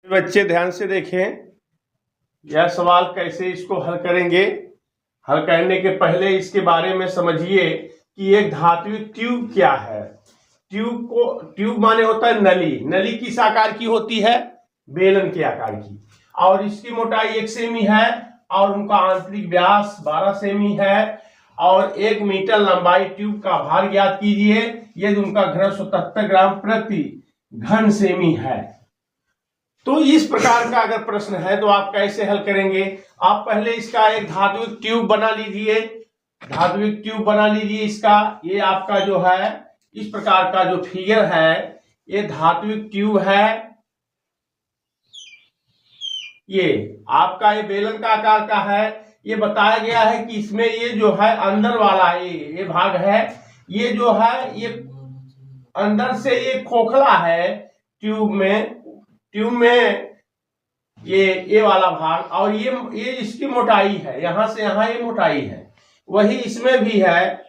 बच्चे ध्यान से देखें, यह सवाल कैसे इसको हल करेंगे। हल करने के पहले इसके बारे में समझिए कि एक धात्विक ट्यूब क्या है। ट्यूब माने होता है नली। नली किस आकार की होती है? बेलन के आकार की। और इसकी मोटाई 1 सेमी है और उनका आंतरिक व्यास 12 सेमी है और 1 मीटर लंबाई। ट्यूब का भार ज्ञात कीजिए। यदि उनका घनत्व 77 ग्राम प्रति घन सेमी है। तो इस प्रकार का अगर प्रश्न है तो आप कैसे हल करेंगे? आप पहले इसका एक धात्विक ट्यूब बना लीजिए। धात्विक ट्यूब बना लीजिए इसका। ये आपका जो है इस प्रकार का जो फिगर है ये धात्विक ट्यूब है। ये आपका ये बेलन का आकार का है। ये बताया गया है कि इसमें ये जो है अंदर वाला ये भाग है, ये जो है ये अंदर से ये खोखला है ट्यूब में ये वाला भाग। और ये इसकी मोटाई है, यहां से यहां ये मोटाई है। वही इसमें भी है।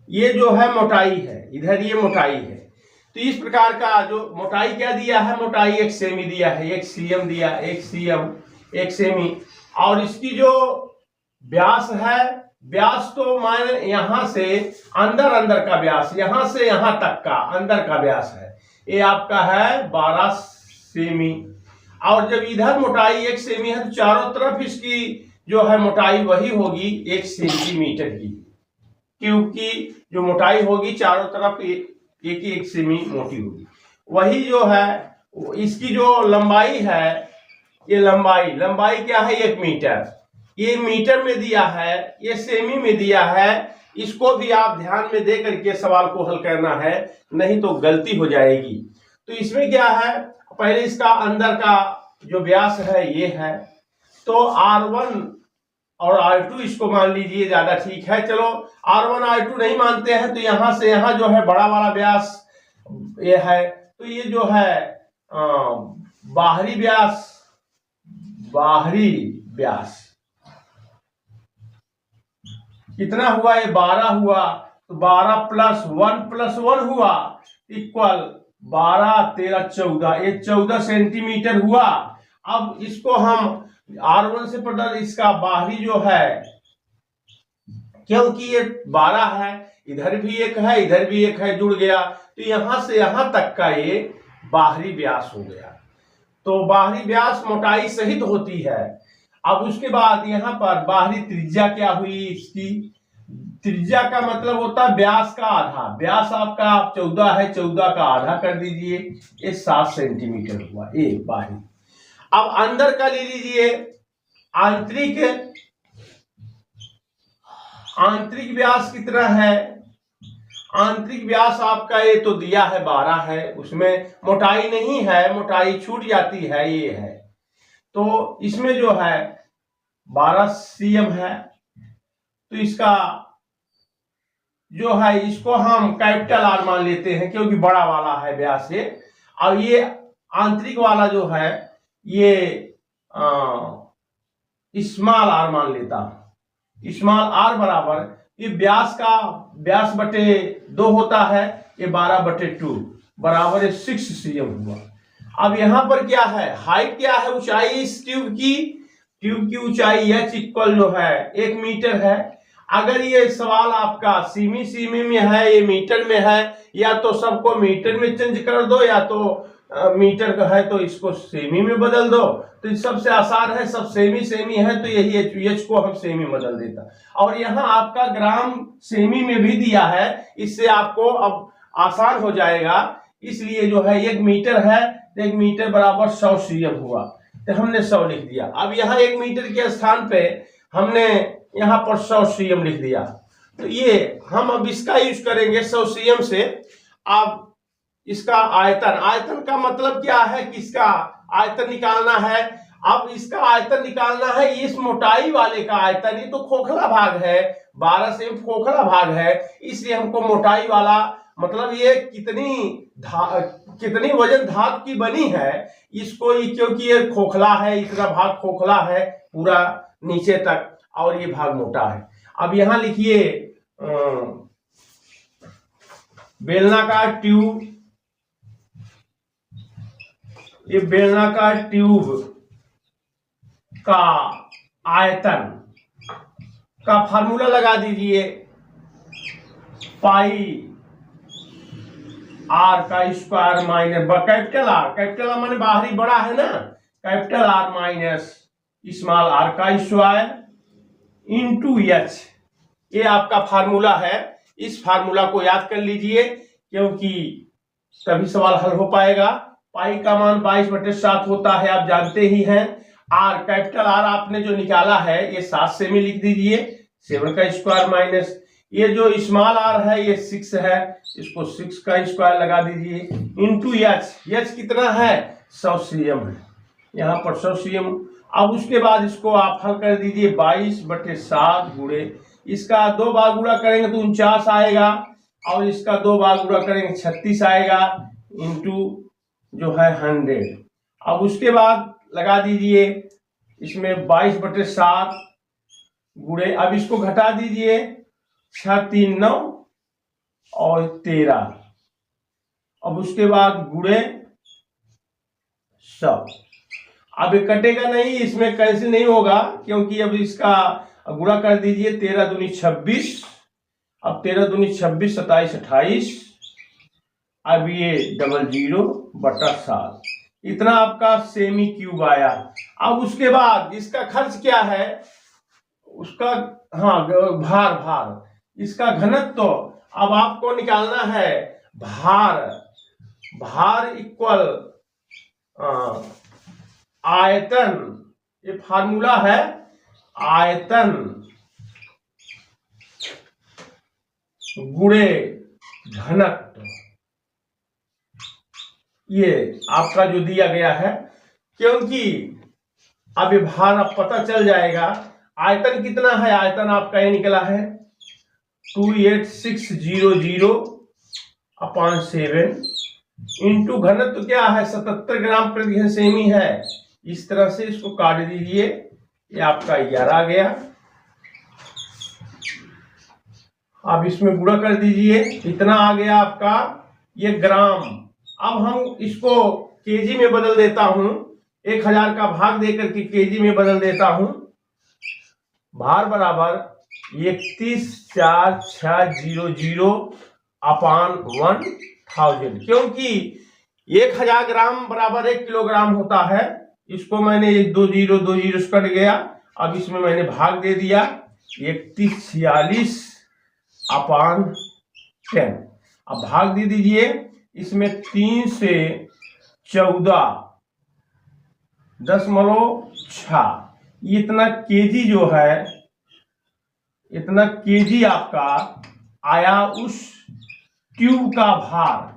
ये जो है मोटाई है, इधर ये मोटाई है। तो इस प्रकार का जो मोटाई क्या दिया है? मोटाई 1 सेमी दिया है, 1 सीएम दिया, 1 सेमी। और इसकी जो व्यास है, व्यास तो मान यहां से अंदर का व्यास, यहां से यहां तक का अंदर का व्यास है, ये आपका है 12 सेमी। और जब इधर मोटाई 1 सेमी है तो चारों तरफ इसकी जो है मोटाई वही होगी 1 सेंटीमीटर की। क्योंकि जो मोटाई होगी चारों तरफ 1 सेमी मोटी होगी। वही जो है इसकी जो लंबाई है, ये लंबाई क्या है? 1 मीटर। ये मीटर में दिया है, ये सेमी में दिया है। इसको भी आप ध्यान में दे करके सवाल को हल करना है, नहीं तो गलती हो जाएगी। तो इसमें क्या है? पहले इसका अंदर का जो व्यास है ये है। तो R1 और R2 इसको मान लीजिए, ज्यादा ठीक है। चलो R1 R2 नहीं मानते हैं तो यहां से यहां जो है बड़ा वाला व्यास ये है। तो ये जो है बाहरी व्यास कितना हुआ? ये 12 हुआ। तो 12 + 1 हुआ इक्वल 12, 13, 14। ये 14 सेंटीमीटर हुआ। अब इसको हम R1 से पता इसका बाहरी जो है, क्योंकि ये 12 है, इधर भी एक है, इधर भी एक है, जुड़ गया। तो यहां से यहां तक का ये बाहरी व्यास हो गया। तो बाहरी व्यास मोटाई सहित होती है। अब उसके बाद यहाँ पर बाहरी त्रिज्या क्या हुई? इसकी त्रिज्या का मतलब होता है व्यास का आधा। व्यास आपका 14 है, 14 का आधा कर दीजिए, ये 7 सेंटीमीटर हुआ ये बाहरी। अब अंदर का ले लीजिए। आंतरिक व्यास कितना है? आंतरिक व्यास आपका ये तो दिया है 12 है, उसमें मोटाई नहीं है, मोटाई छूट जाती है, ये है। तो इसमें जो है 12 सीएम है। तो इसका जो है इसको हम कैपिटल R मान लेते हैं क्योंकि बड़ा वाला है व्यास ये। और ये आंतरिक वाला जो है ये स्मॉल r मान लेता हूं। स्मॉल r बराबर ये व्यास बटे 2 होता है, ये 12/2 बराबर 6 सीएम हुआ। अब यहां पर क्या है? हाइट क्या है? ऊंचाई इस ट्यूब की ऊंचाई h इक्वल जो है 1 मीटर है। अगर ये सवाल आपका सेमी में है, ये मीटर में है, या तो सबको मीटर में चेंज कर दो, या तो मीटर का है तो इसको सेमी में बदल दो। तो सबसे आसान है, सब सेमी है तो यही एच को हम सेमी बदल देता। और यहाँ आपका ग्राम सेमी में भी दिया है, इससे आपको अब आसान हो जाएगा। इसलिए जो है 1 मीटर है, 1 मीटर बराबर 100 सीएम हुआ, तो हमने 100 लिख दिया। अब यहाँ 1 मीटर के स्थान पे हमने यहाँ पर 100 सीएम लिख दिया। तो ये हम अब इसका यूज करेंगे 100 सीएम से। अब इसका आयतन का मतलब क्या है कि इसका आयतन निकालना है। अब इसका आयतन निकालना है, इस मोटाई वाले का आयतन। ये तो खोखला भाग है, 12 सेमी खोखला भाग है, इसलिए हमको मोटाई वाला मतलब ये कितनी वजन धातु की बनी है इसको, क्योंकि ये खोखला है, इतना भाग खोखला है पूरा नीचे तक, और ये भाग मोटा है। अब यहां लिखिए बेलनाकार ट्यूब, ये बेलनाकार ट्यूब का आयतन का फार्मूला लगा दीजिए, पाई आर का स्क्वायर माइनस कैपिटल आर माने बाहरी बड़ा है ना, capital R minus small r का स्क्वायर इंटू एच। ये आपका फार्मूला है। इस फार्मूला को याद कर लीजिए क्योंकि तभी सवाल हल हो पाएगा। पाई का मान 22/7 होता है, आप जानते ही हैं। आर कैपिटल आर आपने जो निकाला है ये 7 से में लिख दीजिए, 7 का स्क्वायर माइनस ये जो स्मॉल आर है ये 6 है, इसको 6 का स्क्वायर लगा दीजिए इंटू एच। एच कितना है 100 cm है, यहाँ पर 100 cm। अब उसके बाद इसको आप हल कर दीजिए 22/7 गुणे इसका 2 बार गुणा करेंगे तो 49 आएगा, और इसका 2 बार गुणा करेंगे 36 आएगा इंटू जो है 100। अब उसके बाद लगा दीजिए इसमें 22/7 गुणे, अब इसको घटा दीजिए 6 3 9 और 13, अब उसके बाद गुणे 100। अब ये कटेगा नहीं, इसमें कैंसिल नहीं होगा क्योंकि अब इसका गुणा कर दीजिए 13 दूनी 26, अब 13 दूनी 26 27 28, अब ये 00/7 इतना आपका सेमी क्यूब आया। अब उसके बाद इसका खर्च क्या है उसका, हाँ भार इसका घनत्व तो अब आपको निकालना है। भार इक्वल आयतन, ये फार्मूला है आयतन गुणे घनत्व, ये आपका जो दिया गया है। क्योंकि अब ये भार अब पता चल जाएगा। आयतन कितना है, आयतन आपका ये निकला है 28600/7 इंटू घनत्व क्या है 77 ग्राम प्रति घन सेमी है। इस तरह से इसको काट दीजिए, ये आपका 11 आ गया। अब इसमें गुणा कर दीजिए, इतना आ गया आपका ये ग्राम। अब हम इसको केजी में बदल देता हूं, 1000 का भाग देकर के केजी में बदल देता हूं। भार बराबर 314600/1000, क्योंकि 1000 ग्राम बराबर 1 किलोग्राम होता है। इसको मैंने 2 0 2 0 कट गया, अब इसमें मैंने भाग दे दिया 3146/10। अब भाग दे दीजिए, इसमें 3 से 14.6 इतना केजी जो है, इतना केजी आपका आया उस ट्यूब का भार।